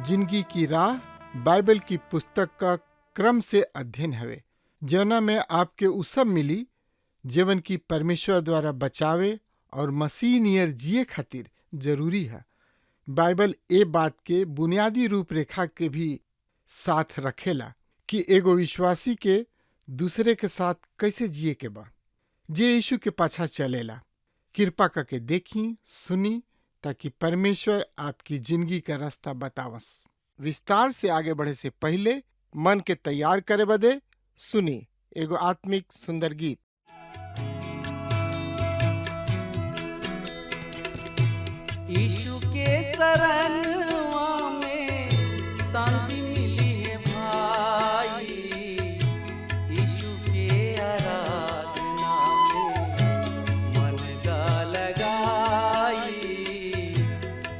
जिंदगी की राह बाइबल की पुस्तक का क्रम से अध्ययन हवे, जौना में आपके उ सब मिली जीवन की परमेश्वर द्वारा बचावे और मसीह नियर जिए खातिर जरूरी है। बाइबल ए बात के बुनियादी रूपरेखा के भी साथ रखेला कि एगो विश्वासी के दूसरे के साथ कैसे जिए के बा। जे यीशु के पाछा चलेला, कृपा करके देखी सुनी ताकि परमेश्वर आपकी जिंदगी का रास्ता बतावस। विस्तार से आगे बढ़े से पहले मन के तैयार करे बदे सुनी एगो आत्मिक सुंदर गीत। यीशु के शरणवा में शांति मिली है भाई, यीशु के आराधना में मन दा लगाई,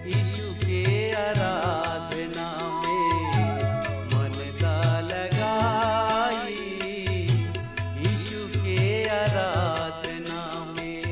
यीशु के आराधना में मन दा लगाई, यीशु के आराधना में।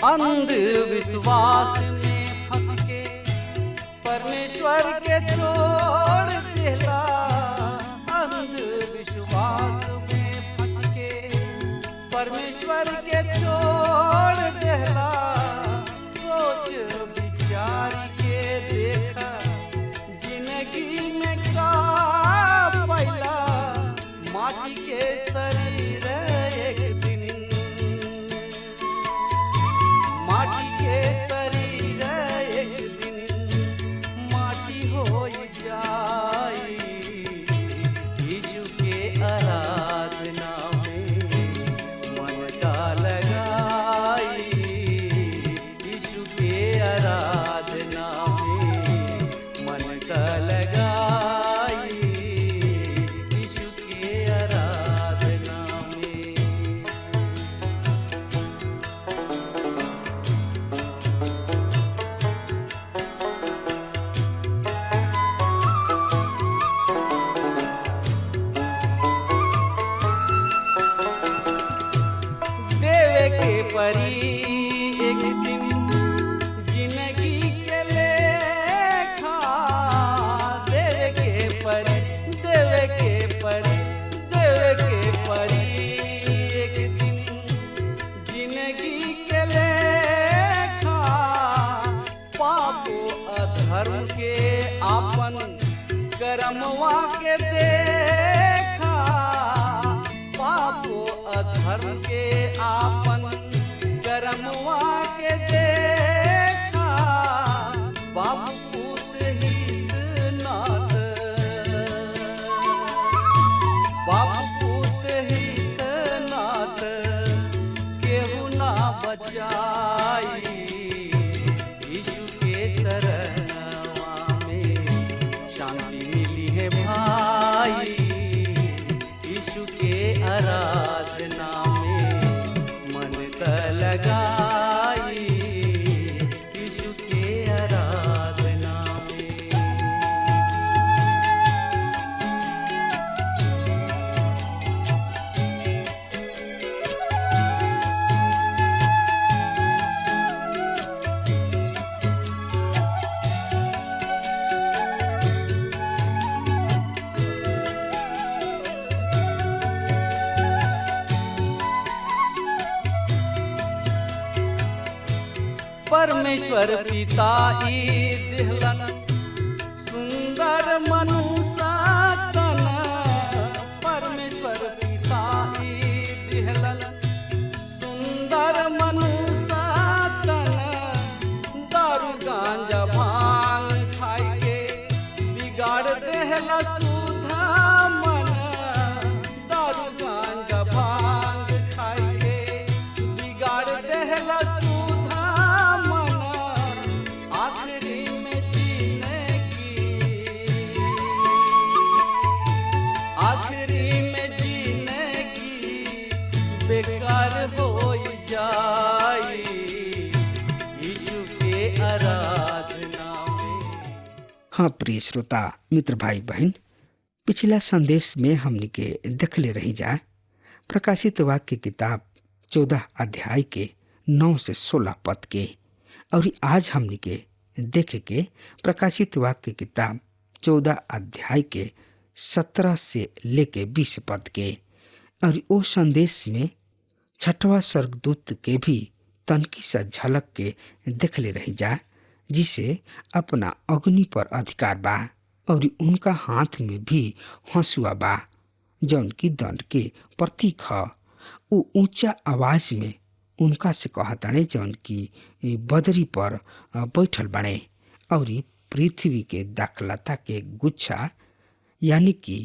अंधविश्वास में फंस के परमेश्वर के छोड़ देला, अंधविश्वास में फंस के परमेश्वर के छोड़ देला। सोच विचार के देखा जिंदगी में का पैला, माटी के शरीर एक दिन माटी के शरीर पापो अधर्म के आपन कर्मवा के देखा, पापो अधर्म के आपन कर्मवा के देखा, बाप पूत हित नाथ, बाप पूत हित नाथ, केहू ना बचाई, यीशु के शरणवा में शांति मिली है भाई, यीशु के आराधना में मन त लगाई, यीशु के आराधना में। परमेश्वर पिता ई दिहलन सुंदर मनुष्य तन, परमेश्वर पिता ई दिहलन सुंदर मनुष्य तन, दारू गांजा भांग खाई के बिगाड़ देहला सुधा मन, दारू गांजा भांग खाई के बिगाड़ देहला सुधा मन, आखिरी में जीने की, आखिरी में जीने की बेकार हो जाई, यीशु के आराधना में। हाँ प्रिय श्रोता मित्र भाई बहन, पिछला संदेश में हमने के देखले रही जा प्रकाशित वाक्य किताब 14 अध्याय के 9 से 16 पद के, और आज हमने के देखे के प्रकाशित वाक्य किताब 14 अध्याय के 17 से लेके 20 पद के। और वो संदेश में छठवा स्वर्गदूत के भी तनकी सा झलक के देखले रही जा, जिसे अपना अग्नि पर अधिकार बा और उनका हाथ में भी हंसुआ बा जौन की दंड के प्रतीक ह। उ ऊंचा आवाज में उनका से कहताने जौन की बदरी पर बैठल बने और पृथ्वी के दाखलता के गुच्छा यानी कि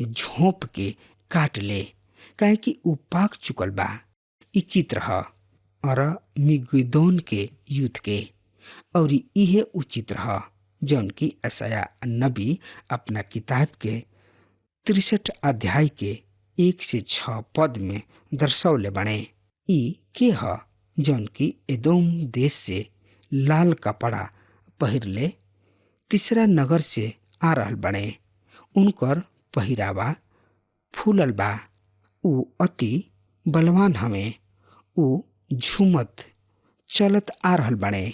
झोंप के काट ले, काहे कि उ पाक चुकल बा। इ चित्र ह और मिगिदोन के युद्ध के, और इहे उ चित्र ह जौन की यशायाह नबी अपना किताब के 63 अध्याय के 1 से 6 पद में दर्शौले बने। ई के ह जौन की एदोम देश से लाल कपड़ा पहिरले तीसरा नगर से आ रहल बने। उनकर पहिरावा फूलल बा, उ अति बलवान हमें, उ झूमत चलत आ रहल बने।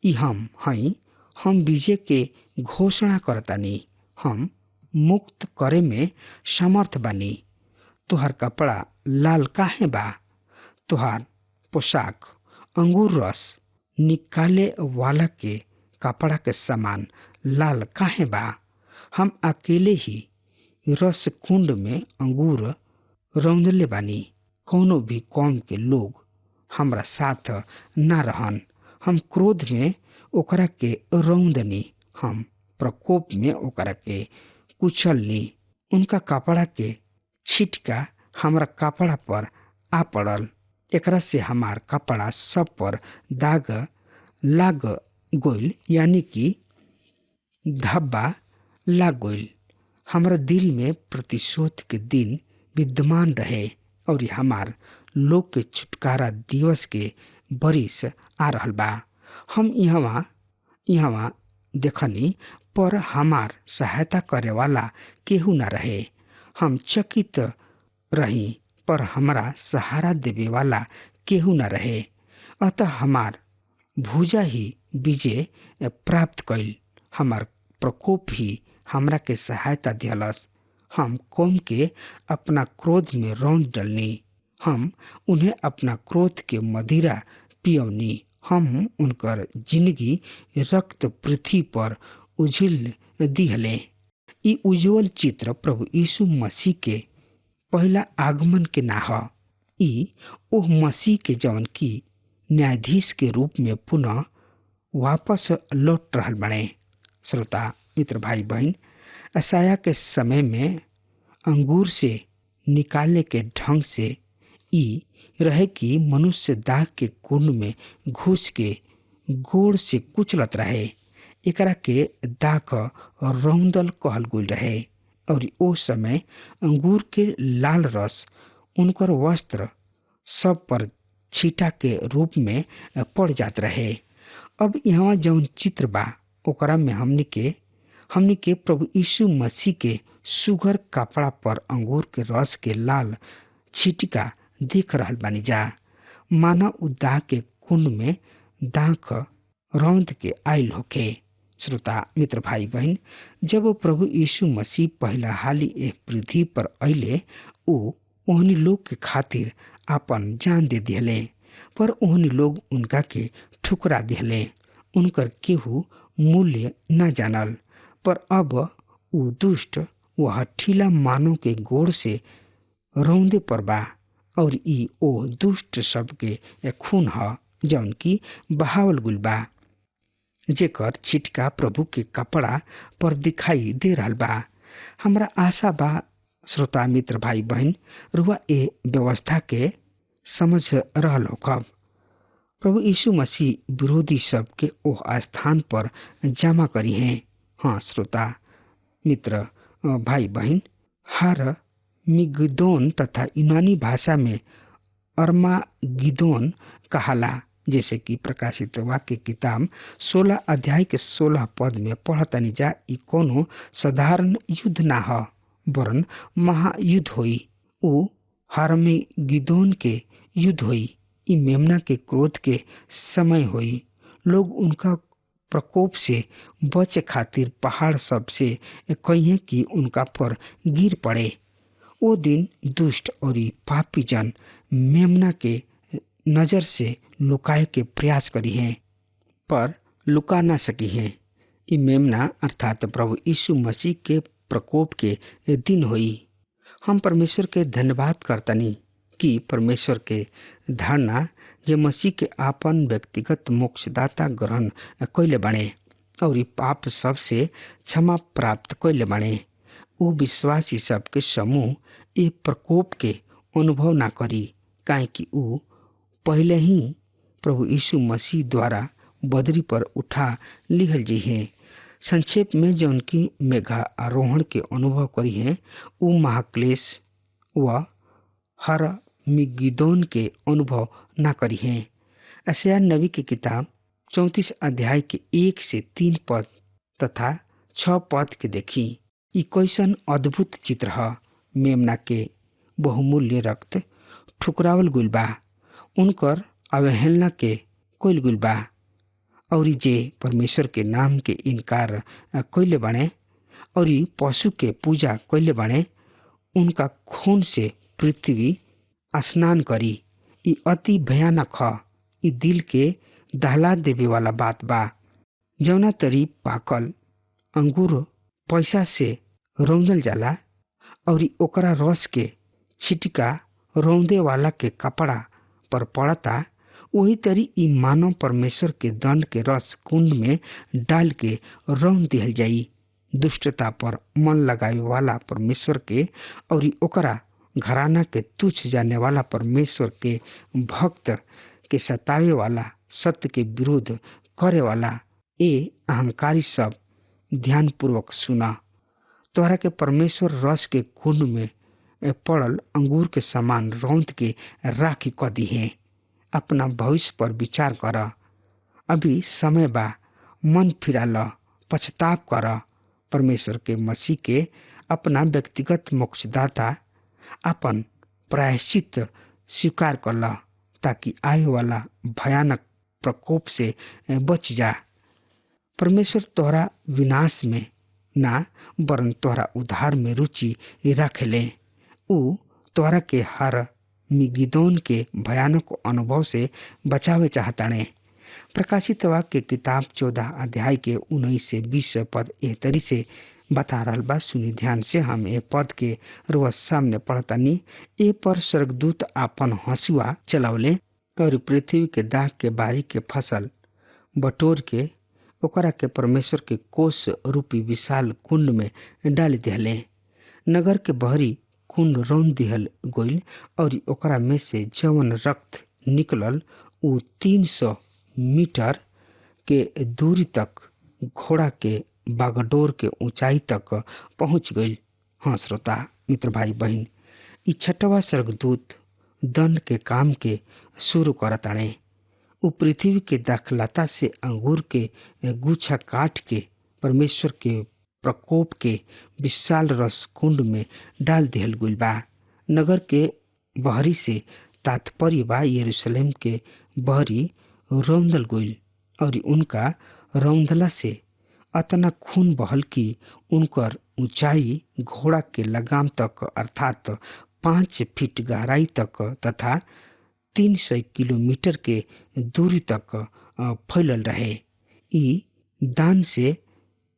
ई हम हई, हम विजय के घोषणा करतानी, हम मुक्त करे में समर्थ बानी। तुहार कपड़ा लाल काहे बा? तुहार पोशाक अंगूर रस निकाले वाला के कपड़ा के समान लाल काहे बा? हम अकेले ही रस कुंड में अंगूर रौंदले बानी, कोनो भी कौम के लोग हमरा साथ ना रहन। हम क्रोध में ओकरा के रौंदनी, हम प्रकोप में ओकरा के कुचलनी। उनका कपड़ा के छिटका हमरा कपड़ा पर आ पड़ल, एकरा से हमार कपड़ा सब पर दाग लाग गोइल, यानी कि धब्बा लाग गोइल। हमरा दिल में प्रतिशोध के दिन विद्यमान रहे और हमार लोग के छुटकारा दिवस के बरिस आ रहल बा। हम यहाँ देखनी पर हमार सहायता करे वाला केहू न रहे। हम चकित रही पर हमारा सहारा देवे वाला केहू न रहे। अतः हमार भुजा ही विजय प्राप्त कैल, हमार प्रकोप ही हमरा के सहायता दिलस। हम कौम के अपना क्रोध में रौंद डलनी, हम उन्हें अपना क्रोध के मदिरा पियौनी हम उनकर जिंदगी रक्त पृथ्वी पर उजिल दिहले। ई उज्जवल चित्र प्रभु यीशु मसीह के पहला आगमन के ना ह। ई ओह मसीह के जवन की न्यायाधीश के रूप में पुनः वापस लौट रहल बने। श्रोता मित्र भाई बहन, असाया के समय में अंगूर से निकालने के ढंग से ई रहे कि मनुष्य दाग के कुंड में घुस के गोड़ से कुचलत रहे। एकरा के दाग रौंदल कहल गुल रहे और ओ समय अंगूर के लाल रस उनकर वस्त्र सब पर छीटा के रूप में पड़ जात रहे। अब यहाँ जौन चित्र बा ओकरा में हमनी के प्रभु यीशु मसीह के सुघर कपड़ा पर अंगूर के रस के लाल छिटका देख रहल बानी जा। माना उ दाग के कुंड में दाख रौंद के आयल होके। श्रोता मित्र भाई बहन, जब प्रभु यीशु मसीह पहला हाली एह पृथ्वी पर अइले, ओ ओहनी लोग के खातिर आपन जान दे दिहले, पर ओहनी लोग उनका के ठुकरा दिहले। उनकर केहू मूल्य न जानल। पर अब उ दुष्ट व हठीला मानव के गोड़ से रौंदे पर बा और ई ओ दुष्ट सबके खून ह जौन की बहावल गुल बा, जेकर छिटका प्रभु के कपड़ा पर दिखाई दे रहल बा। हमरा आशा बा श्रोता मित्र भाई बहन, रुआ ए व्यवस्था के समझ रहल होखब। प्रभु यीशु मसीह विरोधी सब के ओह स्थान पर जमा करी हैं। हाँ श्रोता मित्र भाई बहन, हर मिगदोन तथा यूनानी भाषा में अर्मागिदोन कहाला, जैसे कि प्रकाशित वाक्य किताब 16 अध्याय के 16 पद में पढ़तनी जा। ई कोनो साधारण युद्ध ना ह, वरन महायुद्ध होई। उ हर्मिगिदोन के युद्ध होई। ई मेमना के क्रोध के समय होई। लोग उनका प्रकोप से बचे खातिर पहाड़ सब से कहिए कि उनका पर गिर पड़े। वो दिन दुष्ट और पापी जन मेमना के नजर से लुकाए के प्रयास करी हैं, पर लुका ना सकी हैं। ई मेमना अर्थात प्रभु यीशु मसीह के प्रकोप के दिन होई। हम परमेश्वर के धन्यवाद करतनी कि परमेश्वर के धारणा जे मसीह के आपन व्यक्तिगत मोक्षदाता ग्रहण कैले बने और ई पाप सब से क्षमा प्राप्त कैले बने। उ विश्वासी सबके समूह ये प्रकोप के अनुभव ना करी, काहे कि उ पहले ही प्रभु यीशु मसीह द्वारा बदरी पर उठा लिहल जी हैं। संक्षेप में जो उनकी मेघा आरोहण के अनुभव करी हैं, उ महाक्लेश व हर मिगिदोन के अनुभव ना करी हैं। यशायाह नबी की किताब 34 अध्याय के 1 से 3 पद तथा 6 पद के देखी। ई कैसन अद्भुत चित्र ह। मेमना के बहुमूल्य रक्त ठुकरावल गुल बा, उनकर अवहेलना के कोइल गुल बा, और जे परमेश्वर के नाम के इनकार कैले बने और पशु के पूजा कैले बने, उनका खून से पृथ्वी स्नान करी। ई अति भयानक ह। ई दिल के दहला देवे वाला बात बा। जौना तरी पाकल अंगूर पैसा से रौंदल जाला और ओकरा रस के छिटका रौंदे वाला के कपड़ा पर पड़ता, वही तरी ई मानव परमेश्वर के दंड के रस कुंड में डाल के रौंद दिहल जाई। दुष्टता पर मन लगावे वाला परमेश्वर के और ओकरा घराना के तुच्छ जाने वाला परमेश्वर के भक्त के सतावे वाला, सत्य के विरोध करे वाला ए अहंकारी सब ध्यान पूर्वक सुना। तोहरा के परमेश्वर रस के कुंड में पड़ल अंगूर के समान रौंद के राखी क दी है। अपना भविष्य पर विचार कर। अभी समय बा, मन फिरा ल, पछताप कर। परमेश्वर के मसीह के अपना व्यक्तिगत मोक्षदाता अपन प्रायश्चित स्वीकार कर ल, ताकि आए वाला भयानक प्रकोप से बच जा। परमेश्वर तोहरा विनाश में ना वरन तोहरा उद्धार में रुचि रखेले। उ तोहरा के हर मिगिदोन के भयानक अनुभव से बचावे चाहताने। प्रकाशित वाक्य किताब 14 अध्याय के 19 से 20 पद एह तरी से बता रहल बा। सुनी ध्यान से, हम ए पद के रोज सामने पढ़तानी। ए पर स्वर्गदूत आपन हंसुआ चलावले और पृथ्वी के दाग के बारी के फसल बटोर के ओकरा के परमेश्वर के कोष रूपी विशाल कुंड में डाल दिहले। नगर के बहरी कुंड रौन दिहल गोइल और ओकरा में से जवन रक्त निकलल उ 300 मीटर के दूरी तक घोड़ा के बागडोर के ऊंचाई तक पहुंच गई। हाँ श्रोता मित्र भाई बहन, ई छठवा स्वर्गदूत दंड के काम के शुरू करताणे। उ पृथ्वी के दाखलता से अंगूर के गुच्छा काट के परमेश्वर के प्रकोप के विशाल रस कुंड में डाल दिहल गइल बा। नगर के बहरी से तात्पर्य बा यरूशलेम के बहरी रौंदल गइल और उनका रौंदला से अतना खून बहल कि उनकर ऊंचाई घोड़ा के लगाम तक अर्थात 5 फीट गहराई तक तथा 300 किलोमीटर के दूरी तक फैलल रहे। ई दान से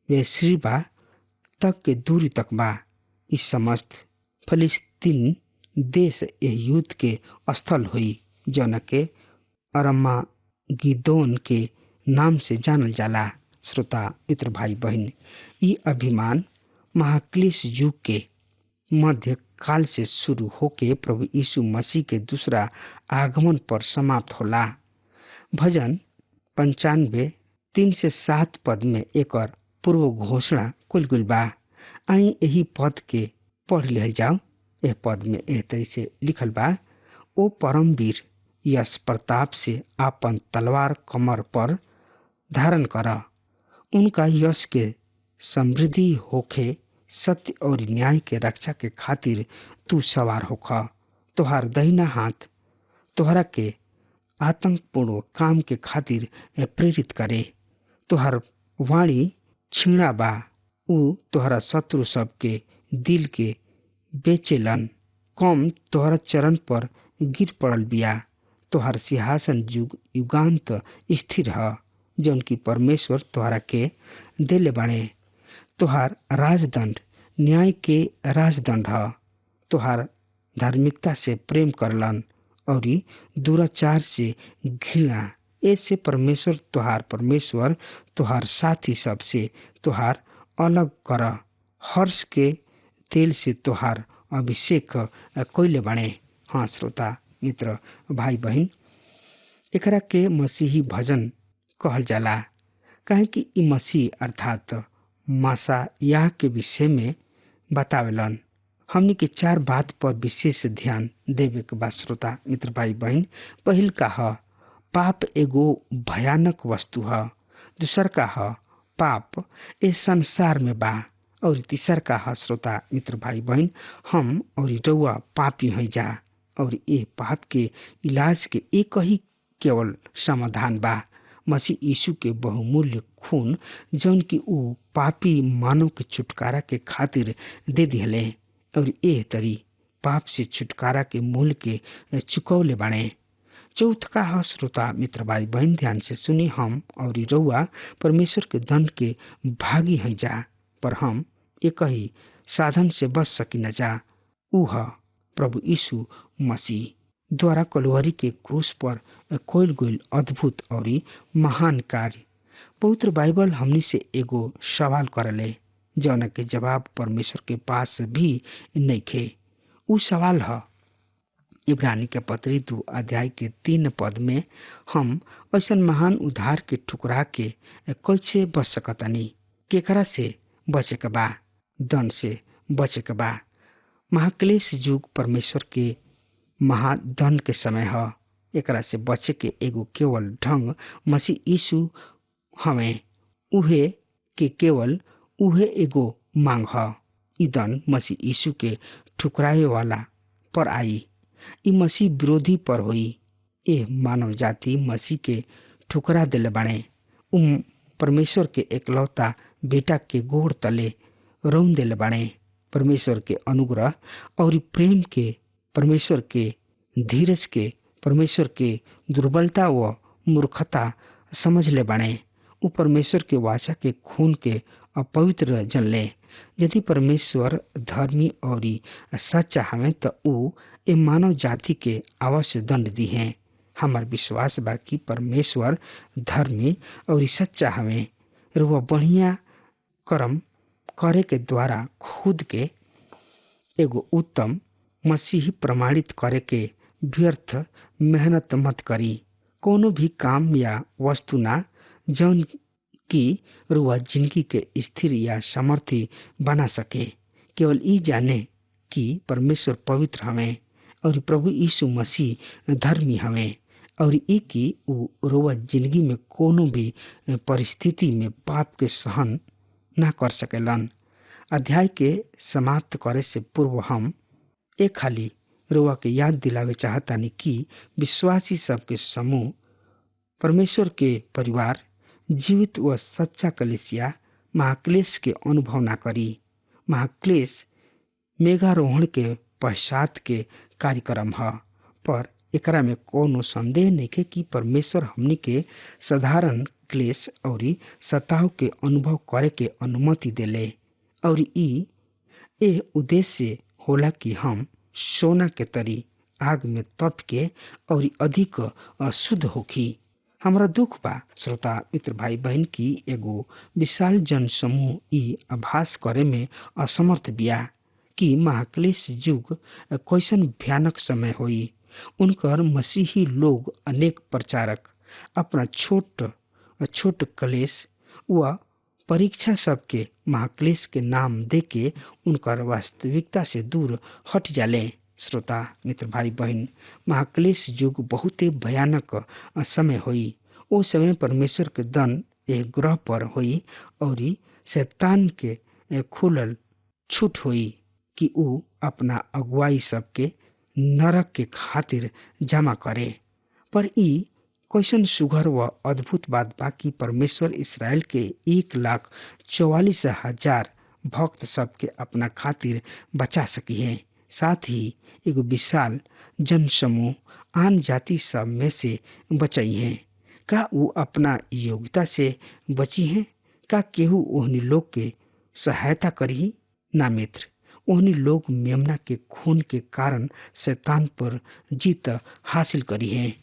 बेर्शेबा तक के दूरी तक बा। इस समस्त फलिस्तीन देश एह युद्ध के स्थल हुई, जौन के अरमागिदोन के नाम से जानल जाला। श्रोता मित्र भाई बहन, ई अभिमान महाक्लेश युग के मध्य काल से शुरू होके प्रभु यीशु मसीह के दूसरा आगमन पर समाप्त होला। भजन 95 3 से 7 पद में एकर पूर्व घोषणा कुल गुल बा। आई यही पद के पढ़ ले जाओ। यह पद में एह तरी से लिखल बा, ओ परमवीर यश प्रताप से आपन तलवार कमर पर धारण कर। उनका यश के समृद्धि होखे, सत्य और न्याय के रक्षा के खातिर तू सवार होख। तोहार दहिना हाथ तोहरा के आतंकपूर्ण काम के खातिर प्रेरित करे। तोहार वाणी छीणा बा, उ तोहरा शत्रु सब के दिल के बेचेलन। कम तोहरा चरण पर गिर पड़ल बिया। तोहार सिंहासन युग युगांत स्थिर है, जौन की परमेश्वर तोहरा के देले बाणे। तोहार राजदंड न्याय के राजदंड है। तोहार धार्मिकता से प्रेम करलन और दुराचार से घृणा। ऐसे परमेश्वर तोहार साथी सब से तोहार अलग कर। हर्ष के तेल से तोहार अभिषेक कोइले बाणे। हाँ श्रोता मित्र भाई बहन, एकरा के मसीही भजन कहल जाला, काहे कि ई मसीह अर्थात मसीहा के विषय में बतावेलन। हमनी के 4 बात पर विशेष ध्यान देवे के बा। श्रोता मित्र भाई बहन, पहिल का है पाप एगो भयानक वस्तु है। दूसर का है पाप इस संसार में बा। और तीसर का है श्रोता मित्र भाई बहन, हम और रउआ पापी हैं जा, और ये पाप के इलाज के एक ही केवल समाधान बा, मसीह यीशु के बहुमूल्य खून, जौन की ऊ पापी मानव के छुटकारा के खातिर दे दिहले और एह तरी पाप से छुटकारा के मूल्य के चुकौले बाणे। चौथ का है श्रोता मित्र भाई बहन, ध्यान से सुनी, हम और रउआ परमेश्वर के दंड के भागी हैं जा, पर हम एक ही साधन से बच सकी न जा, ऊ है प्रभु यीशु मसीह द्वारा कलवरी के क्रूस पर कोइल गइल अद्भुत और महान कार्य। पवित्र बाइबल हमनी से एगो सवाल करले, जौन के जवाब परमेश्वर के पास भी नइखे। ऊ सवाल है इब्रानी के पत्री 2 अध्याय के 3 पद में, हम ऐसा महान उद्धार के ठुकरा के कैसे बच सकतानी? केकरा से बचे के बा? दंड से बचे के बा। महाक्लेश युग परमेश्वर के महादंड के समय है। एकरा से बचे के एगो केवल ढंग मसीह यीशु हमें उहे के केवल उहे एगो मांग है। ई दंड मसीह यीशु के ठुकराए वाला पर आई, ई मसीह विरोधी पर हुई। ए मानव जाति मसीह के ठुकरा दिले बाणे। परमेश्वर के एकलौता बेटा के गोड़ तले रौन दिले बाणे। परमेश्वर के अनुग्रह और प्रेम के, परमेश्वर के धीरज के, परमेश्वर के दुर्बलता व मूर्खता समझ ले बने। उ परमेश्वर के वाचा के खून के अपवित्र जन ले। यदि परमेश्वर धर्मी और सच्चा हमें तो उ ए मानव जाति के अवश्य दंड दी है। हमार विश्वास बा कि परमेश्वर धर्मी और सच्चा हमें वह बढ़िया कर्म करे के द्वारा खुद के एगो उत्तम मसीही प्रमाणित करे के व्यर्थ मेहनत मत करी। कोनो भी काम या वस्तु ना जौन की रुआ जिंदगी के स्थिर या समर्थी बना सके। केवल ई जाने कि परमेश्वर पवित्र हमें और प्रभु यीशु मसीह धर्मी हमें और ई की उ रुआ जिंदगी में कोनो भी परिस्थिति में पाप के सहन ना कर सकेलन। अध्याय के समाप्त करे से पूर्व हम एक खाली रुआ के याद दिलावे चाहतानी कि विश्वासी सबके समूह परमेश्वर के परिवार जीवित व सच्चा कलिसिया महाक्लेश के अनुभव ना करी। महाक्लेश मेघारोहण के पश्चात के कार्यक्रम है, पर एकरा में कोनो संदेह नहीं कि परमेश्वर हमनी के साधारण क्लेश और सताव के अनुभव करे के अनुमति देले और ई ए उद्देश्य होला कि हम सोना के तरी आग में तप के और अधिक अशुद्ध होखी। हमरा दुख बा श्रोता मित्र भाई बहन की एगो विशाल जन समूह ई आभास करे में असमर्थ बिया कि महाक्लेश युग कैसन भयानक समय होई। उनकर मसीही लोग अनेक प्रचारक अपना छोट छोट क्लेश व परीक्षा सबके महाक्लेश के नाम देके उनकर वास्तविकता से दूर हट जाले। श्रोता मित्र भाई बहन, महाक्लेश युग बहुते भयानक समय होई। ओ समय परमेश्वर के दंड एक ग्रह पर होई और शैतान के खुलल छूट होई कि ऊ अपना अगुवाई सबके नरक के खातिर जमा करे। पर ई कैसन सुघर व अद्भुत बात बा कि परमेश्वर इसराइल के 1,44,000 भक्त सबके अपना खातिर बचा सकी है। साथ ही एगो विशाल जन समूह आन जाति सब में से बचाई है। का वो अपना योग्यता से बची हैं? का केहू ओहनी लोग के सहायता करी? ना मित्र, ओहनी लोग मेमना के खून के कारण शैतान पर जीत हासिल करी है।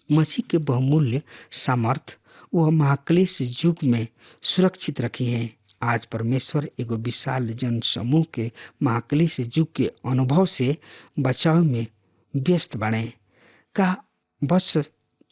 मसीह के बहुमूल्य सामर्थ वह महाक्लेश युग में सुरक्षित रखी है। आज परमेश्वर एगो विशाल जन समूह के महाक्लेश युग के अनुभव से बचाव में व्यस्त बने। का बस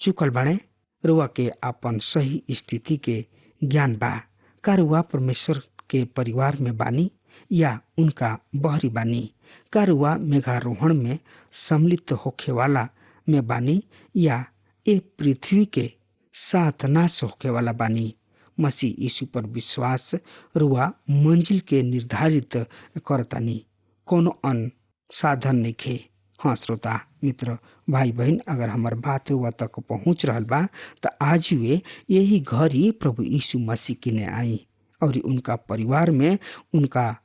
चुकल बने? रुआ के अपन सही स्थिति के ज्ञान बा? का रुआ परमेश्वर के परिवार में बानी या उनका बहरी बानी? का रुआ मेघारोहण में सम्मिलित होखे वाला में बानी या ए पृथ्वी के साथ नाश होखे वाला बानी? मसीह यीशु पर विश्वास रुआ मंजिल के निर्धारित करतानी, कोनो अन्य साधन नहीं खे। हाँ श्रोता मित्र भाई बहन, अगर हमार बात रुआ तक पहुँच रहल बा तो आज वे यही घर ही प्रभु यीशु मसीह किने आई और उनका परिवार में, उनका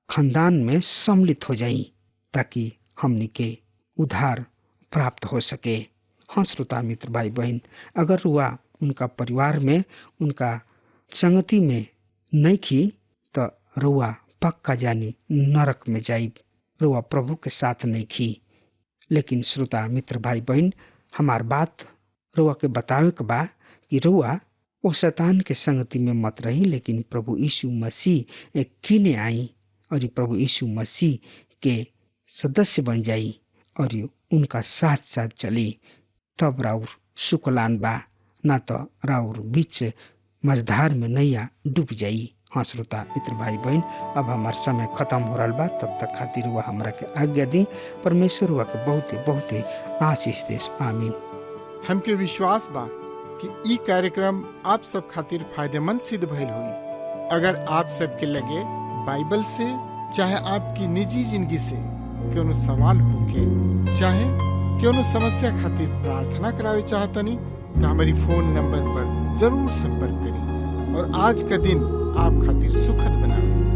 खानदान में सम्मिलित हो जाई ताकि हमनी के उद्धार प्राप्त हो सके। हाँ श्रोता मित्र भाई बहन, अगर रुआ उनका परिवार में, उनका संगति में नहीं खी तो रुआ पक्का जानी नरक में जाई, रुआ प्रभु के साथ नहीं खी। लेकिन श्रोता मित्र भाई बहन, हमार बात रुआ के बतावे के बा कि रुआ वो शैतान के संगति में मत रही, लेकिन प्रभु यीशु मसीह एक किने आई और प्रभु यीशु मसीह के सदस्य बन जाई और उनका साथ साथ चली। तब राउर सुकलान बा, ना तो राउर बीच मझधार में नैया डूब जाई। हाँ श्रोता मित्र भाई बहन, अब हमार समय खत्म हो रहा बा, तब तक खातिर वह हमरा के आज्ञा दी। परमेश्वर वह के बहुते बहुते आशीष देश। आमीन। हमके विश्वास बा कि ई कार्यक्रम आप सब खातिर फायदेमंद सिद्ध भइल हुई। अगर आप सबके लगे बाइबल से चाहे आपकी निजी जिंदगी से कोनो सवाल होके, चाहे कोनो समस्या खातिर प्रार्थना करावे चाहतनी तो हमारी फोन नंबर पर जरूर संपर्क करें और आज का दिन आप खातिर सुखद बनावे।